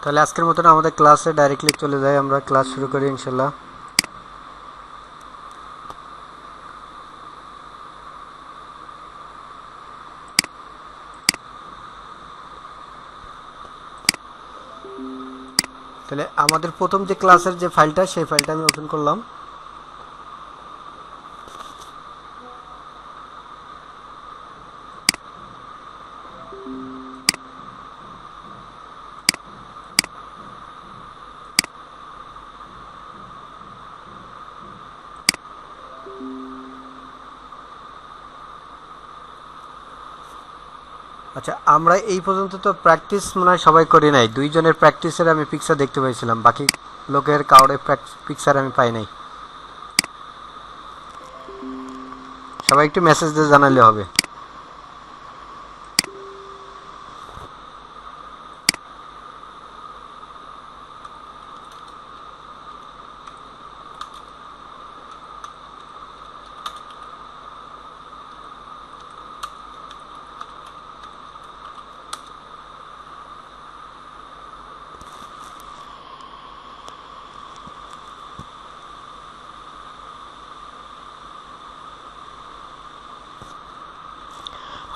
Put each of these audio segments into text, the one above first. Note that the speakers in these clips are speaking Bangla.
তাহলে আজকের মতন আমাদের ক্লাসে ডাইরেক্টলি চলে যাই, আমরা ক্লাস শুরু করি ইনশাল্লাহ। তাহলে আমাদের প্রথম যে ক্লাসের যে ফাইলটা, সেই ফাইলটা আমি ওপেন করলাম। আচ্ছা, আমরা এই পর্যন্ত তো প্র্যাকটিস মনে হয় সবাই করি নাই। দুইজনের প্র্যাকটিসের আমি পিকচার দেখতে পাইছিলাম, বাকি লোকের কাউরে পিকচার আমি পাই নাই। সবাই একটু মেসেজ দিয়ে জানালে হবে।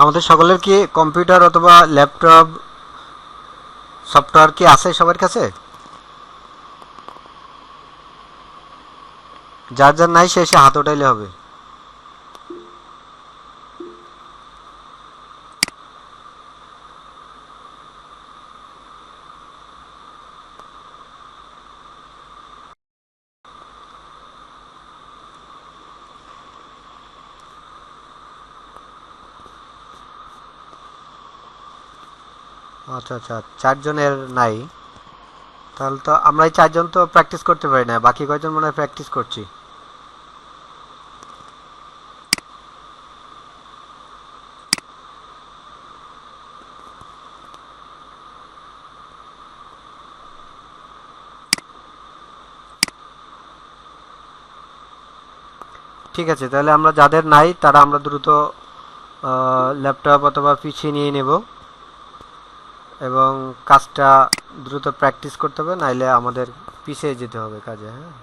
আমাদের সকলের কি কম্পিউটার অথবা ল্যাপটপ সফটওয়্যার কি আছে সবার কাছে? যার যার নাই সে এসে হাত উঠাইলে হবে। আচ্ছা আচ্ছা, চারজনের নাই। তাহলে তো আমরা এই চারজন তো প্র্যাকটিস করতে পারি না, বাকি কয়জন মনে হয় প্র্যাকটিস করছি। ঠিক আছে, তাহলে আমরা যাদের নাই তারা আমরা দ্রুত ল্যাপটপ অথবা পিসি নিয়ে নেব এবং কাজটা দ্রুত প্র্যাকটিস করতে হবে, নাইলে আমাদের পিছিয়ে যেতে হবে কাজে। হ্যাঁ,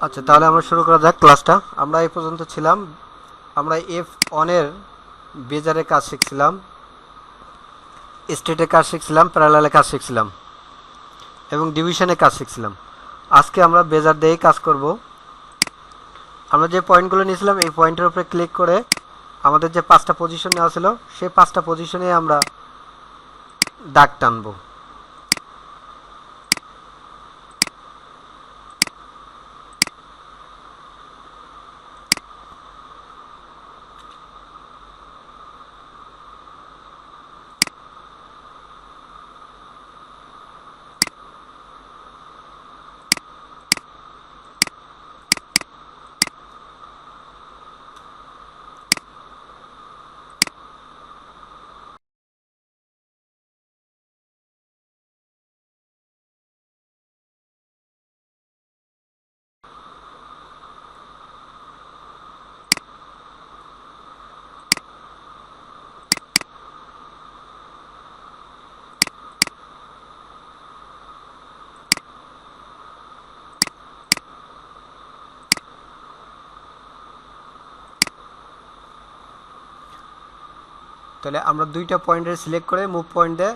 আচ্ছা তাহলে আমরা শুরু করা যাক ক্লাসটা। আমরা এই পর্যন্ত ছিলাম, আমরা F1-এর বেজারের কাজ শিখছিলাম, স্টেটের কাজ শিখছিলাম, প্যারালালের কাজ শিখছিলাম এবং ডিভিশনের কাজ শিখছিলাম। আজকে আমরা বেজার দিয়েই কাজ করব। আমরা যে পয়েন্টগুলো নিয়েছিলাম এই পয়েন্টের উপরে ক্লিক করে আমাদের যে 5টা পজিশন নেওয়া ছিল সেই 5টা পজিশনে আমরা দাগ টানবো। তাহলে আমরা দুইটা পয়েন্টের সিলেক্ট করে মুভ পয়েন্টে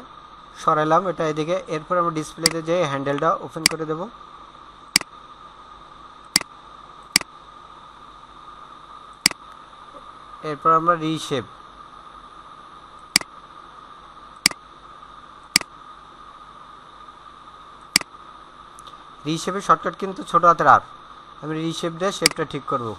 সরাইলাম এটা এদিকে। এরপর আমরা ডিসপ্লেতে যে হ্যান্ডেলটা ওপেন করে দেব। এরপর আমরা রিশেপের শর্টকাট কিন্তু ছোট হাতের আর। আমি রিশেপ দিয়ে শেপটা ঠিক করব।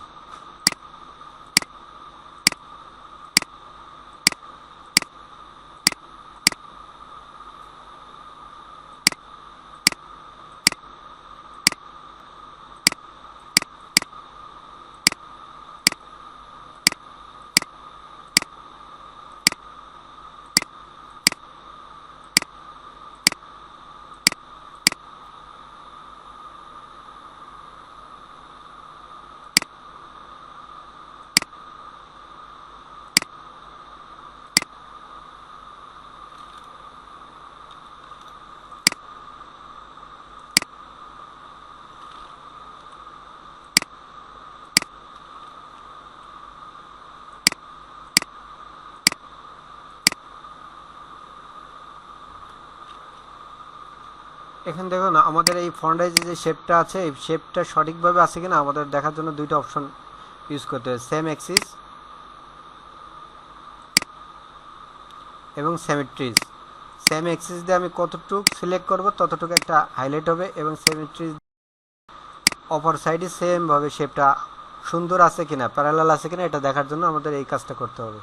এখানে দেখুন আমাদের এই ফন্টের যে শেপটা আছে এই শেপটা সঠিকভাবে আছে কিনা আমাদের দেখার জন্য দুইটা অপশন ইউজ করতে হবে, সেম অ্যাক্সিস এবং সিমেট্রিজ। সেম অ্যাক্সিস দিয়ে আমি কতটুকু সিলেক্ট করব ততটুকু একটা হাইলাইট হবে, এবং সিমেট্রিজ অপর সাইডে সেমভাবে শেপটা সুন্দর আছে কিনা, প্যারালাল আছে কিনা এটা দেখার জন্য আমাদের এই কাজটা করতে হবে।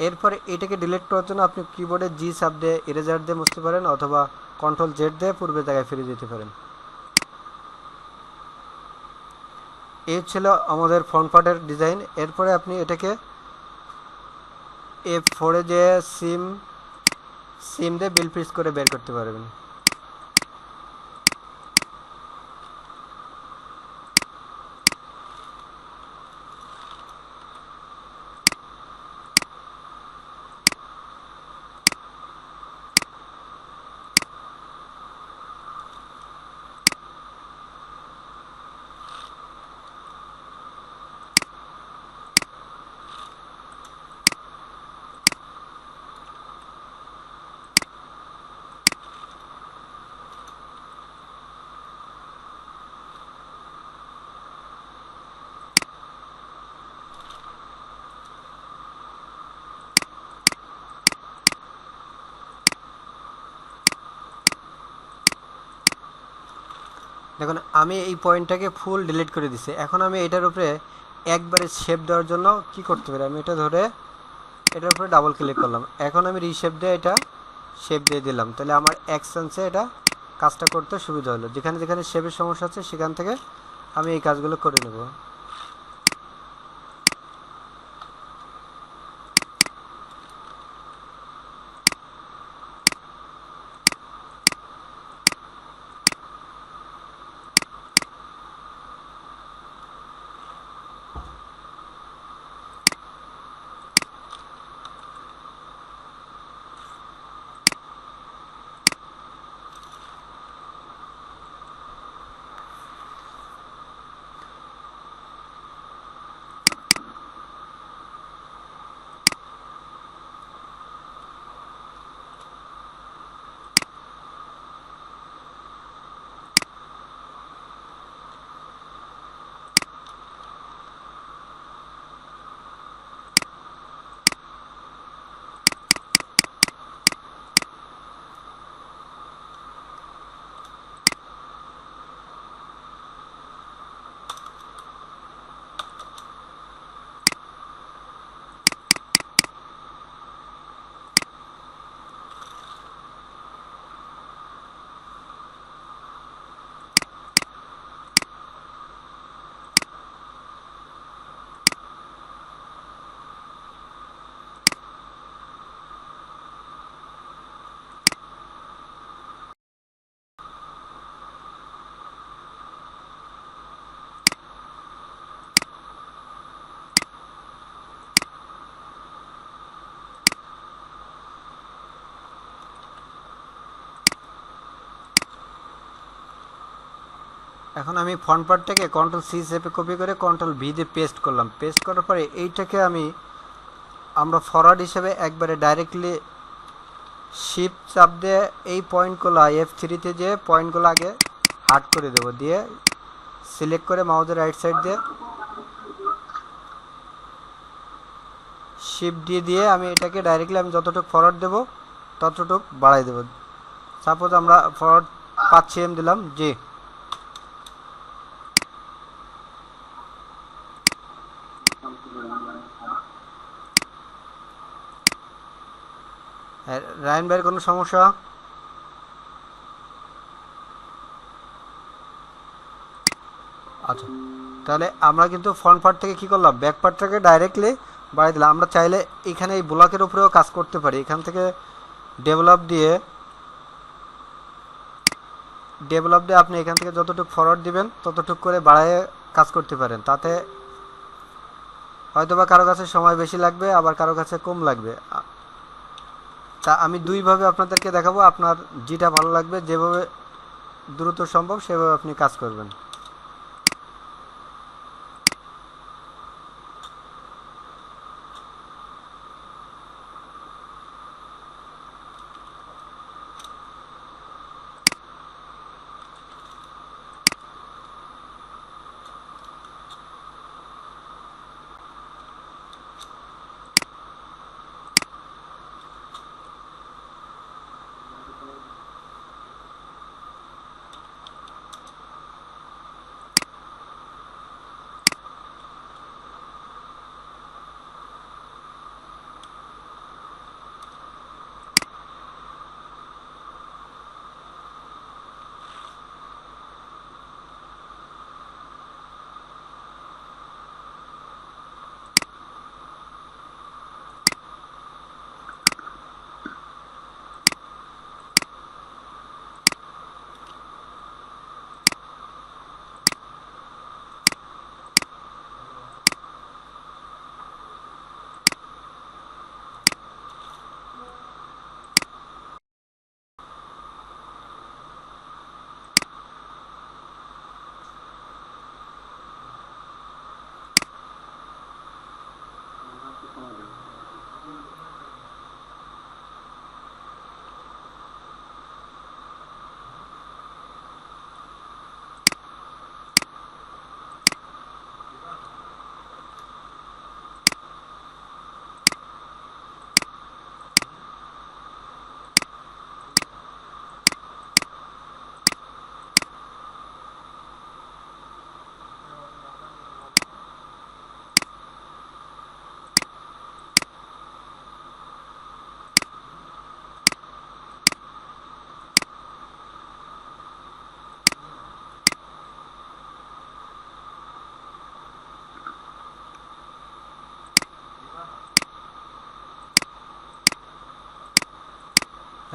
এরপরে এটাকে ডিলিট করার জন্য আপনি কিবোর্ডে জি চাপ দিয়ে ইরেজার দিয়ে মুছতে পারেন, অথবা কন্ট্রোল জেড দিয়ে পূর্বের জায়গায় ফিরে যেতে পারেন। এই ছিল আমাদের ফ্রন্ট পার্টের ডিজাইন। এরপরে আপনি এটাকে F4 যে সিম দিয়ে বিল পিস করে বের করতে পারবেন। দেখুন আমি এই পয়েন্টটাকে ফুল ডিলিট করে দিছি। এখন আমি এটার উপরে একবারে শেপ দেওয়ার জন্য কি করতে পারি, আমি এটা ধরে এটার উপরে ডাবল ক্লিক করলাম। এখন আমি রিশেপ দিয়ে এটা শেপ দিয়ে দিলাম, তাহলে আমার অ্যাকশনসে এটা কাজটা করতে সুবিধা হলো। যেখানে যেখানে শেপের সমস্যা আছে সেখান থেকে আমি এই কাজগুলো করে নেব। এখন আমি ফ্রন্ট পার্টটাকে কন্ট্রোল সি চেপে কপি করে কন্ট্রোল ভি দিয়ে পেস্ট করলাম। পেস্ট করার পরে এইটাকে আমরা ফরওয়ার্ড হিসেবে একবারে ডাইরেক্টলি শিফট চাপ দিয়ে এই পয়েন্টগুলো F3-তে যে পয়েন্টগুলো আগে হার্ড করে দেবো, দিয়ে সিলেক্ট করে মাউসের রাইট সাইড দিয়ে শিফট দিয়ে আমি এটাকে ডাইরেক্টলি আমি যতটুকু ফরওয়ার্ড দেবো ততটুকু বাড়াই দেবো। সাপোজ আমরা ফরওয়ার্ড 5 cm দিলাম, জি। রায়ন ভাইয়ের কোনো সমস্যা? আচ্ছা, তাহলে আমরা কিন্তু ফ্রন্ট পার্ট থেকে কি করলাম, ব্যাক পার্টটাকে ডাইরেক্টলি বাড়িয়ে দিলাম। আমরা চাইলে এখানে এই ব্লকের উপরেও কাজ করতে পারি। এখান থেকে ডেভেলপ দিয়ে আপনি এখান থেকে যতটুকু ফরওয়ার্ড দিবেন ততটুকু করে বাড়ায় কাজ করতে পারেন। তাতে হয়তোবা কারো কাছে সময় বেশি লাগবে, আবার কারো কাছে কম লাগবে। তা আমি দুইভাবে আপনাদেরকে দেখাবো, আপনার যেটা ভালো লাগবে, যেভাবে দ্রুত সম্ভব সেভাবে আপনি কাজ করবেন।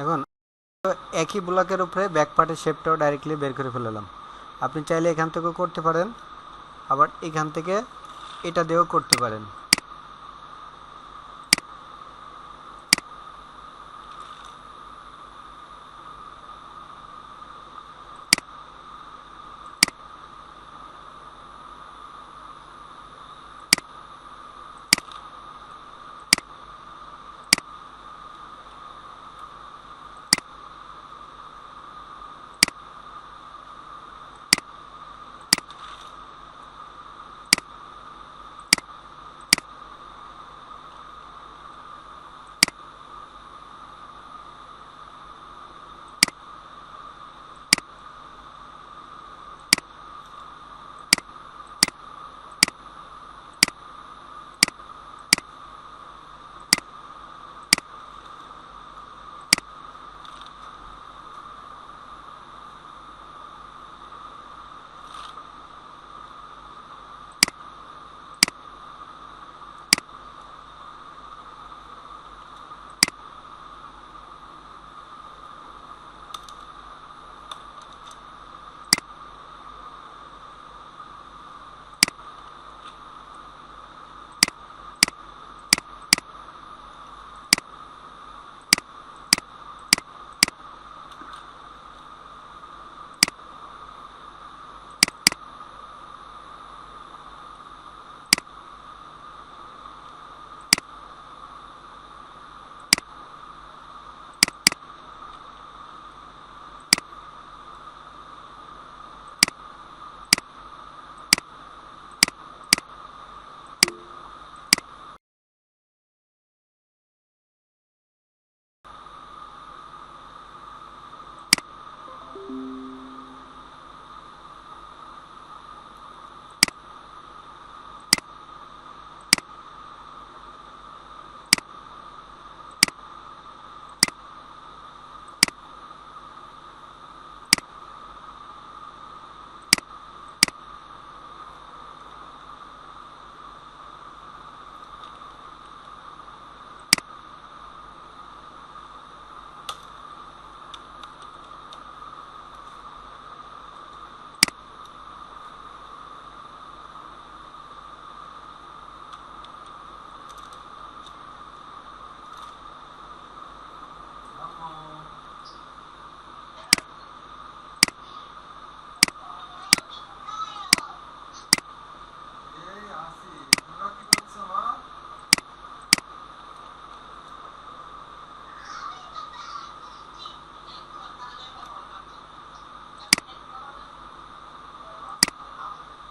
এখন একই ব্লকের উপরে ব্যাক পার্টের শেপটাও ডাইরেক্টলি বের করে ফেললাম। আপনি চাইলে এখান থেকেও করতে পারেন, আবার এখান থেকে এটা দিয়েও করতে পারেন।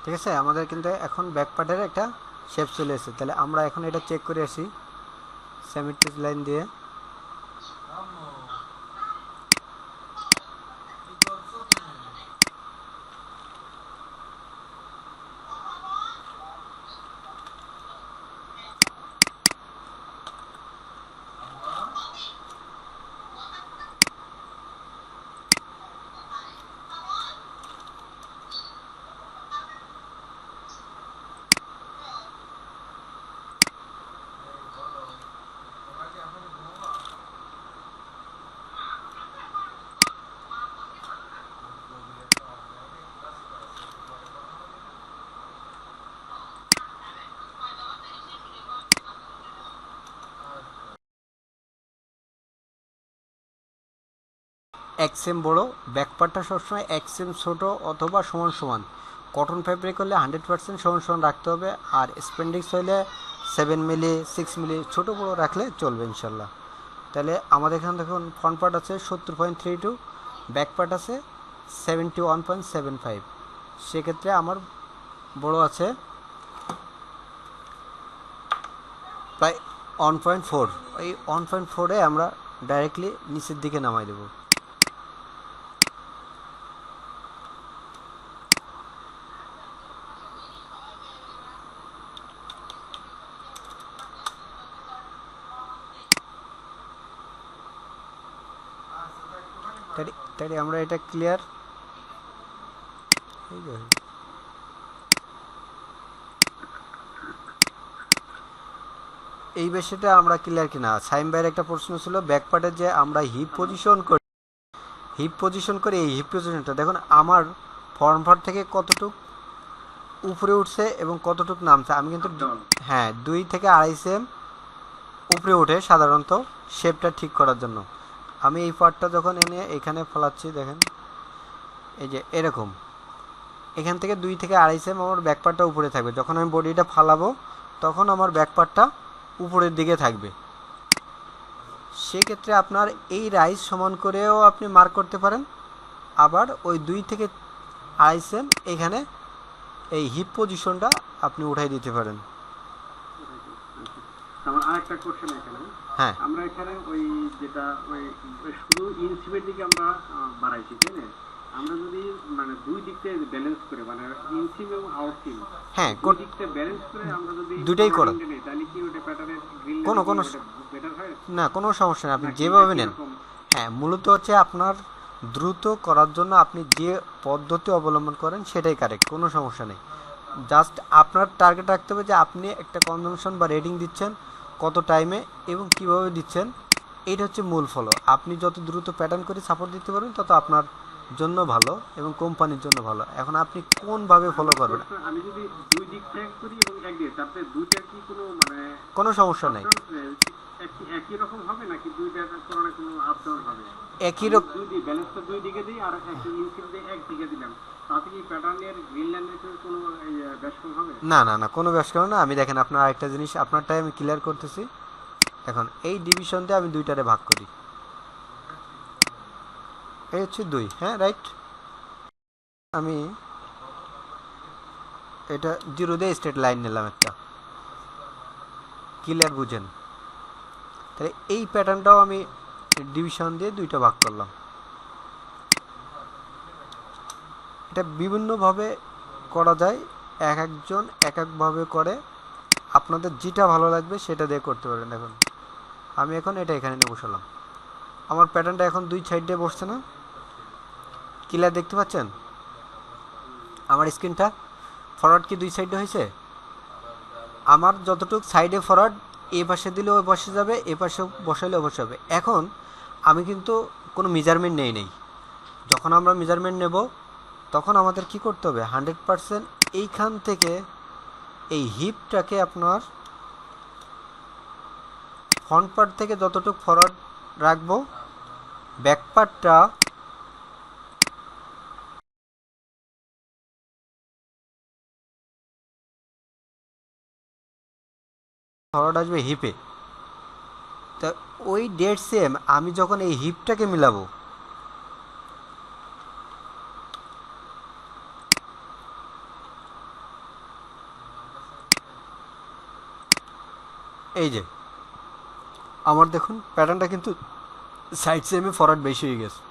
ঠিক আছে, আমাদের কিন্তু এখন ব্যাক পার্টের একটা শেপ চলে এসেছে। তাহলে আমরা এখন এটা চেক করে আসি সেমিট্রিক লাইন দিয়ে। এক সেম বড়, ব্যাক পার্টটা সবসময় এক সেম ছোটো অথবা সমান সমান। কটন ফ্যাব্রিক হলে 100% সমান সমান রাখতে হবে, আর স্পেন্ডিক্স হলে 7 মিলি 6 মিলি ছোটো বড়ো রাখলে চলবে ইনশাল্লাহ। তাহলে আমাদের এখানে দেখুন ফ্রন্ট পার্ট আছে 70.32, ব্যাক পার্ট আছে 71.75। সেক্ষেত্রে আমার বড় আছে প্রায় 1.4। এই 1.4-এ আমরা ডাইরেক্টলি নিচের দিকে নামাই দেবো। তাই আমরা এটা ক্লিয়ার। এই বিষয়টা আমরা ক্লিয়ার কিনা? সাইম ভাইয়ের একটা প্রশ্ন ছিল ব্যাকপার্টে যে আমরা হিপ পজিশন করি, এই হিপ পজিশনটা দেখুন আমার ফ্রন্ট পার্ট থেকে কতটুক উপরে উঠছে এবং কতটুক নামছে। আমি কিন্তু হ্যাঁ 2 থেকে 2.5 সেম উপরে উঠে সাধারণত শেপটা ঠিক করার জন্য আমি এই পার্টটা যখন এনে এখানে ফলাচ্ছি, দেখেন এই যে এরকম এখান থেকে 2 থেকে 2.5 সেম আমার ব্যাক পার্টটা উপরে থাকবে। যখন আমি বডিটা ফালাবো তখন আমার ব্যাক পার্টটা উপরের দিকে থাকবে। সেক্ষেত্রে আপনার এই রাইজ সমান করেও আপনি মার্ক করতে পারেন, আবার ওই 2 থেকে 2.5 সেম এখানে এই হিপ পজিশনটা আপনি উঠাই দিতে পারেন। আমার আরেকটা কোশ্চেন এখানে, হ্যাঁ আমরা এখানে ওই যেটা ওই শুধু ইনসিমের দিকে আমরা বাড়াইছি, তাই না? আমরা যদি মানে দুই দিক থেকে ব্যালেন্স করে মানে ইনসিম এবং আউটসিম হ্যাঁ দুই দিক থেকে ব্যালেন্স করে আমরা যদি দুটাই করো, তাহলে কি ওটা প্যাটার্নের গ্রিন কোনো বেটার হয় না, কোনো সমস্যা নেই, আপনি যেভাবে নেন। হ্যাঁ মূলত হচ্ছে আপনার দ্রুত করার জন্য আপনি যে পদ্ধতি অবলম্বন করেন সেটাই কারেক্ট, কোনো সমস্যা নেই। জাস্ট আপনার টার্গেট রাখতে হবে যে আপনি একটা কনজামশন বা রেটিং দিচ্ছেন কত টাইমে এবং কিভাবে দিচ্ছেন, এইটা হচ্ছে মূল ফলো। আপনি যত দ্রুত প্যাটার্ন করে সাপোর্ট দিতে পারবেন তত আপনার জন্য ভালো এবং কোম্পানির জন্য ভালো। এখন আপনি কোনভাবে ফলো করবেন? আমি যদি দুই দিক থেকে করি এবং এক দিয়ে তারপরে দুইটার কি কোনো মানে কোনো সমস্যা নেই, একই রকম হবে নাকি দুইটা কোনো না কোনো আপ ডাউন হবে? একই রকম দুই দিক ব্যালেন্সটা দুই দিকে দিই আর একটা ইনসিম দিয়ে এক দিকে দিলাম, তাতে কি প্যাটার্নের গ্রিন লাইনের কোনো ব্যাসকম হবে? না না না, কোনো ব্যস্ত না। আমি দেখেন আপনার আরেকটা জিনিস আপনারটাই আমি ক্লিয়ার করতেছি। এখন এই ডিভিশন দিয়ে আমি দুইটারে ভাগ করি, এই হচ্ছে 2, হ্যাঁ রাইট। আমি এটা 0 দিয়ে স্ট্রেট লাইন নিলাম একটা, ক্লিয়ার বুঝেন? তাহলে এই প্যাটার্নটাও আমি ডিভিশন দিয়ে দুইটা ভাগ করলাম। এটা বিভিন্নভাবে করা যায়, এক একজন এক একভাবে করে, আপনাদের যেটা ভালো লাগবে সেটা দিয়ে করতে পারেন। দেখুন আমি এখন এটা এখানে নিয়ে বসালাম, আমার প্যাটার্নটা এখন দুই সাইড দিয়ে বসছে না? ক্লিয়ার দেখতে পাচ্ছেন আমার স্ক্রিনটা? ফরওয়ার্ড কি দুই সাইডে হয়েছে? আমার যতটুকু সাইডে ফরওয়ার্ড এ পাশে দিলে ওই পাশে যাবে, এ পাশে বসাইলে ও পাশে হবে। এখন আমি কিন্তু কোনো মেজারমেন্ট নেই। যখন আমরা মেজারমেন্ট নেব তখন আমাদের কি করতে হবে? 100% এইখান থেকে এই হিপটাকে আপনার ফ্রন্ট পার্ট থেকে যতটুকু ফরওয়ার্ড রাখবো, ব্যাক পার্টটা ফরওয়ার্ড আসবে হিপে। তা ওই 1.5 সেম আমি যখন এই হিপটাকে মিলাবো, এই যে আমার দেখুন প্যাটার্নটা কিন্তু সাইড সেমে ফরওয়ার্ড বেশি হয়ে গেছে,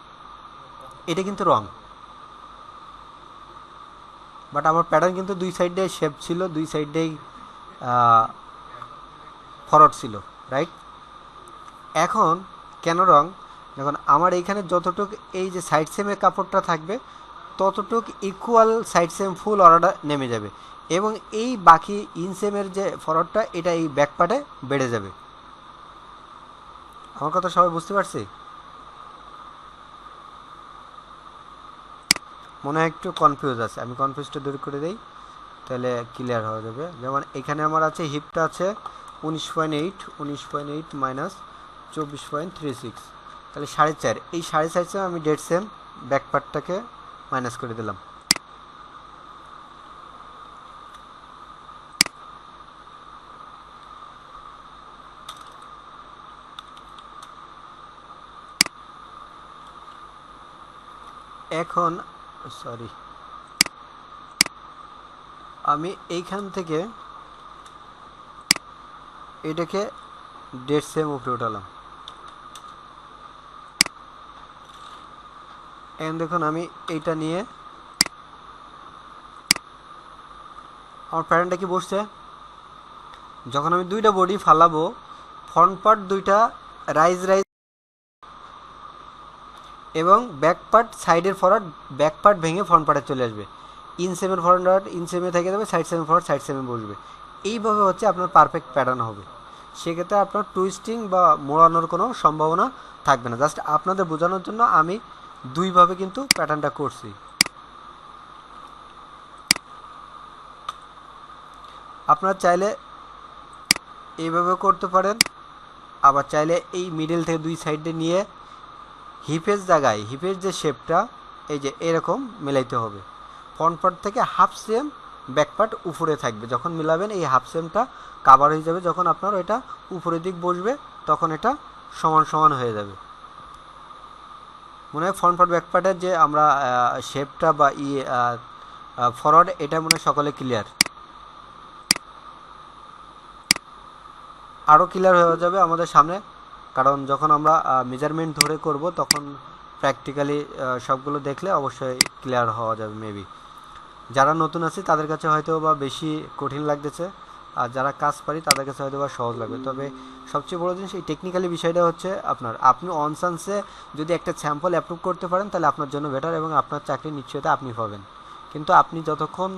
এটা কিন্তু রং। বাট আমার প্যাটার্ন কিন্তু দুই সাইডে শেপ ছিল, দুই সাইডেই ফরওয়ার্ড ছিল, রাইট? এখন কেন রং? দেখুন আমার এইখানে যতটুক এই যে সাইড সেমের কাপড়টা থাকবে ততটুক equal side same full order নেমে যাবে এবং এই বাকি ইনসেমের যে ফরওয়ার্ডটা এটা এই ব্যাক পার্টে বেড়ে যাবে। আমার কথা সবাই বুঝতে পারছি? মনে হয় একটু কনফিউজ আছে, আমি কনফিউজটা দূর করে দিই তাহলে ক্লিয়ার হয়ে যাবে। যেমন এখানে আমার আছে হিপটা আছে 19.8 মাইনাস 24.36, তাহলে 4.5। এই 4.5 সেম আমি 1.5 সেম ব্যাক পার্টটাকে মাইনাস করে দিলাম। এখন সরি আমি এইখান থেকে এটাকে 1.5 সেম উপরে উঠালাম। এখন দেখুন আমি এইটা নিয়ে আমার প্যাটার্নটা কি বসছে? যখন আমি দুইটা বডি ফালাবো ফ্রন্ট পার্ট দুইটা রাইজ এবং ব্যাক পার্ট সাইডের ফরওয়ার্ড ব্যাক পার্ট ভেঙে ফ্রন্ট পার্টে চলে আসবে। ইনসেমের ফরওয়ার্ড ইনসেমে থেকে যাবে, সাইড সেমের ফরওয়ার্ড সাইড সেমে বসবে। এইভাবে হচ্ছে আপনার পারফেক্ট প্যাটার্ন হবে। সেক্ষেত্রে আপনার টুইস্টিং বা মোড়ানোর কোনো সম্ভাবনা থাকবে না। জাস্ট আপনাদের বোঝানোর জন্য আমি দুইভাবে কিন্তু প্যাটার্নটা করছি। আপনারা চাইলে এইভাবে করতে পারেন, আবার চাইলে এই মিডল থেকে দুই সাইডে নিয়ে হিপের জায়গায় হিপের যে শেপটা এই যে এরকম মিলাইতে হবে। ফ্রন্ট পার্ট থেকে হাফ সেম, ব্যাক পার্ট উপরে থাকবে। যখন মিলাবেন এই হাফ সেমটা কাভার হয়ে যাবে, যখন আপনার এটা উপরের দিক বসবে তখন এটা সমান সমান হয়ে যাবে। মনে হয় ফ্রন্ট পার্ট ব্যাক পার্টের যে আমরা শেপটা বা ফরওয়ার্ড, এটা মনে হয় সকলে ক্লিয়ার। আরও ক্লিয়ার হয়ে যাবে আমাদের সামনে, কারণ যখন আমরা মেজারমেন্ট ধরে করব তখন প্র্যাকটিক্যালি সবগুলো দেখলে অবশ্যই ক্লিয়ার হওয়া যাবে। মেবি যারা নতুন আছে তাদের কাছে হয়তো বা বেশি কঠিন লাগতেছে, আর যারা কাজ পারি তাদের কাছে হয়তো বা সহজ লাগবে। তবে সবচেয়ে বড় জিনিস এই টেকনিক্যালি বিষয়টা হচ্ছে আপনি অন চান্সে যদি একটা স্যাম্পল অ্যাপ্রুভ করতে পারেন তাহলে আপনার জন্য বেটার, এবং আপনার চাকরি নিশ্চয়তা আপনি পাবেন। কিন্তু আপনি যতক্ষণ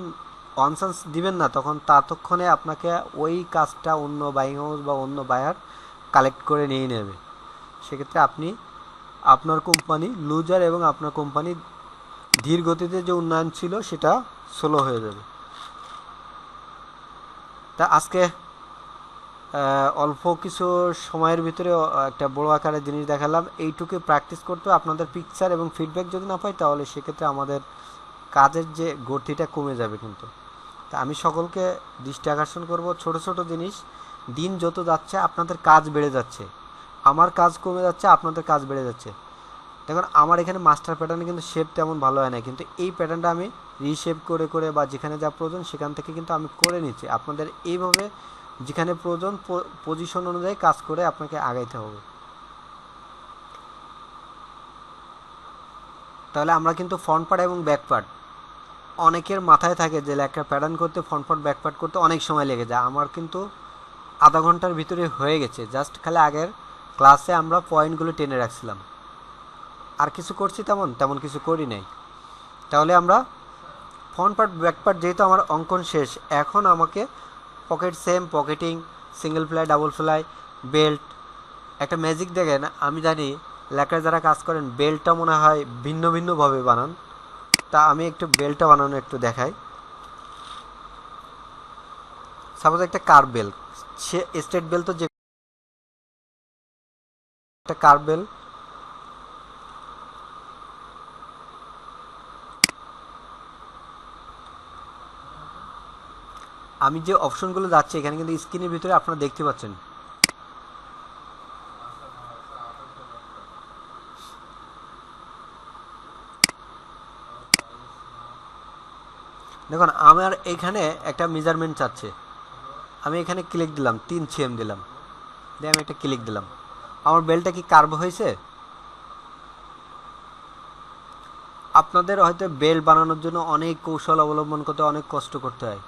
অন চান্স দিবেন না ততক্ষণে আপনাকে ওই কাজটা অন্য বাইং হাউস বা অন্য বায়ার কালেক্ট করে নিয়ে নেবে। সেক্ষেত্রে আপনি আপনার কোম্পানি লুজার এবং আপনার কোম্পানি ধীর গতিতে যে উন্নয়ন ছিল সেটা স্লো হয়ে যাবে। তা আজকে অল্প কিছু সময়ের ভিতরে একটা বড় আকারের জিনিস দেখালাম। এইটুকু প্র্যাকটিস করতে আপনাদের পিকচার এবং ফিডব্যাক যদি না পাই তাহলে সেক্ষেত্রে আমাদের কাজের যে গতিটা কমে যাবে। কিন্তু তা আমি সকলকে দৃষ্টি আকর্ষণ করব, ছোট ছোট জিনিস, দিন যত যাচ্ছে আপনাদের কাজ বেড়ে যাচ্ছে, আমার কাজ কমে যাচ্ছে, আপনাদের কাজ বেড়ে যাচ্ছে। দেখুন আমার এখানে মাস্টার প্যাটার্নে কিন্তু শেপ তেমন ভালো হয় না, কিন্তু এই প্যাটার্নটা আমি রিশেপ করে করে বা যেখানে যা প্রয়োজন সেখান থেকে কিন্তু আমি করে নিচ্ছি। আপনাদের এইভাবে যেখানে প্রয়োজন পজিশন অনুযায়ী কাজ করে আপনাকে আগাইতে হবে। তাহলে আমরা কিন্তু ফ্রন্ট পার্ট এবং ব্যাক পার্ট, অনেকের মাথায় থাকে যে একটা প্যাটার্ন করতে ফ্রন্ট পার্ট ব্যাক পার্ট করতে অনেক সময় লেগে যায়। আমার কিন্তু আধা ঘন্টার ভিতরে হয়ে গেছে। জাস্ট খালি আগের ক্লাসে আমরা পয়েন্টগুলো টেনে রাখছিলাম, আর কিছু করছি তেমন কিছু করি নাই। তাহলে আমরা ফ্রন্ট পার্ট ব্যাক পার্ট যেহেতু আমার অঙ্কন শেষ, এখন আমাকে pocket same, pocketing, single fly, double fly, belt, একটা ম্যাজিক দেখেন। আমি জানি লেখায় যারা কাজ করেন বেল্টটা মনে হয় ভিন্ন ভিন্নভাবে বানান, তা আমি একটু বেল্টটা বানানো একটু দেখাই। সাপোজ একটা কার বেল, সে স্টেট বেল তো যে একটা কার বেল, আমি যে অপশনগুলো যাচ্ছে এখানে কিন্তু স্ক্রিনের ভিতরে আপনারা দেখতে পাচ্ছেন। দেখুন আমার এখানে একটা মেজারমেন্ট চাচ্ছে, আমি এখানে ক্লিক দিলাম, 3 cm দিলাম, দিয়ে আমি একটা ক্লিক দিলাম। আমার বেলটা কি কার্ভ হয়েছে? আপনাদের হয়তো বেল বানানোর জন্য অনেক কৌশল অবলম্বন করতে, অনেক কষ্ট করতে হয়।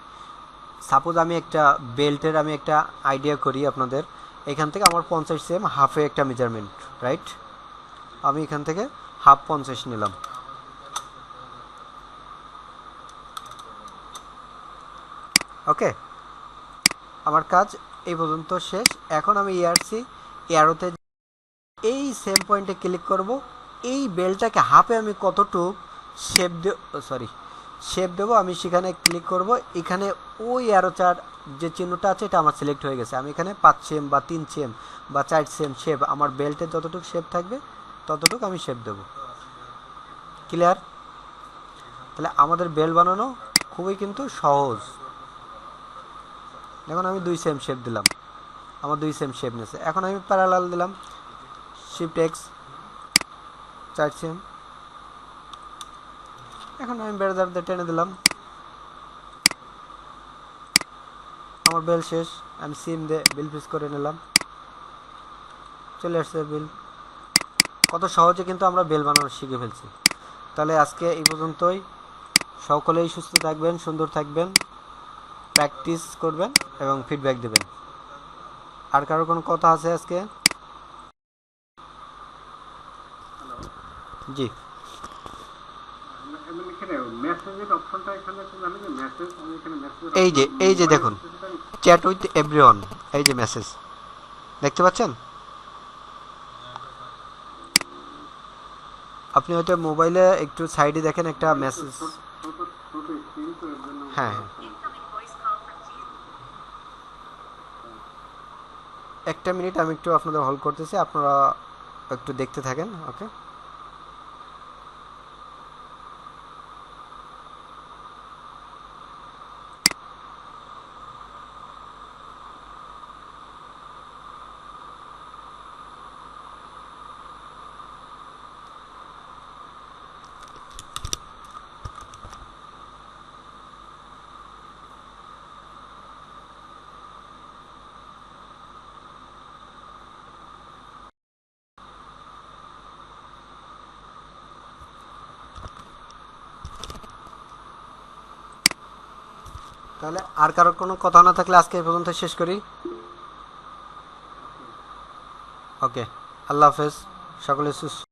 সাপোজ আমি একটা বেল্টের আমি একটা আইডিয়া করি আপনাদের। এখান থেকে আমার 50 cm হাফে একটা মেজারমেন্ট, রাইট? আমি এখান থেকে হাফ 50 নিলাম। ওকে, আমার কাজ এই পর্যন্ত শেষ। এখন আমি এয়ারোতে এই সেম পয়েন্টে ক্লিক করব। এই বেলটাকে হাফে আমি কতটুক শেপ দেবো আমি সেখানে ক্লিক করব। এখানে ওই অ্যারোচার যে চিহ্নটা আছে এটা আমার সিলেক্ট হয়ে গেছে। আমি এখানে 5 cm বা 3 cm বা 4 cm শেপ, আমার বেল্টে যতটুকু শেপ থাকবে ততটুকু আমি শেপ দেবো। ক্লিয়ার? তাহলে আমাদের বেল্ট বানানো খুবই কিন্তু সহজ। এখন আমি 2 cm শেপ দিলাম, আমার 2 cm শেপ নিয়েছে। এখন আমি প্যারালাল দিলাম, শিফট এক্স, 4 cm। এখন আমি বেড়ে টেনে দিলাম, আমার বেল শেষ। আমি সিম দিয়ে বিল পিস করে নিলাম, চলে আসছে বিল। কত সহজে কিন্তু আমরা বেল বানানো শিখে ফেলছি। তাহলে আজকে এই পর্যন্তই। সকলেই সুস্থ থাকবেন, সুন্দর থাকবেন, প্র্যাকটিস করবেন এবং ফিডব্যাক দেবেন। আর কারো কোনো কথা আছে আজকে? জি, এই যে দেখুন চ্যাট উইথ এভরিওয়ান, এই যে মেসেজ, দেখতে পাচ্ছেন? আপনি হয়তো মোবাইলে একটু সাইডে দেখেন একটা মেসেজ। ছোট ছোট ছোট স্ক্রিন তো এর জন্য হ্যাঁ, হ্যাঁ। Incoming voice call from Jean. একটা মিনিট আমি একটু আপনাদের হল করতেছি, আপনারা একটু দেখতে থাকেন। ওকে, তাহলে আর কারোর কোনো কথা না থাকলে আজকে এই পর্যন্ত শেষ করি। ওকে, আল্লাহ হাফেজ, সকলে সুস্থ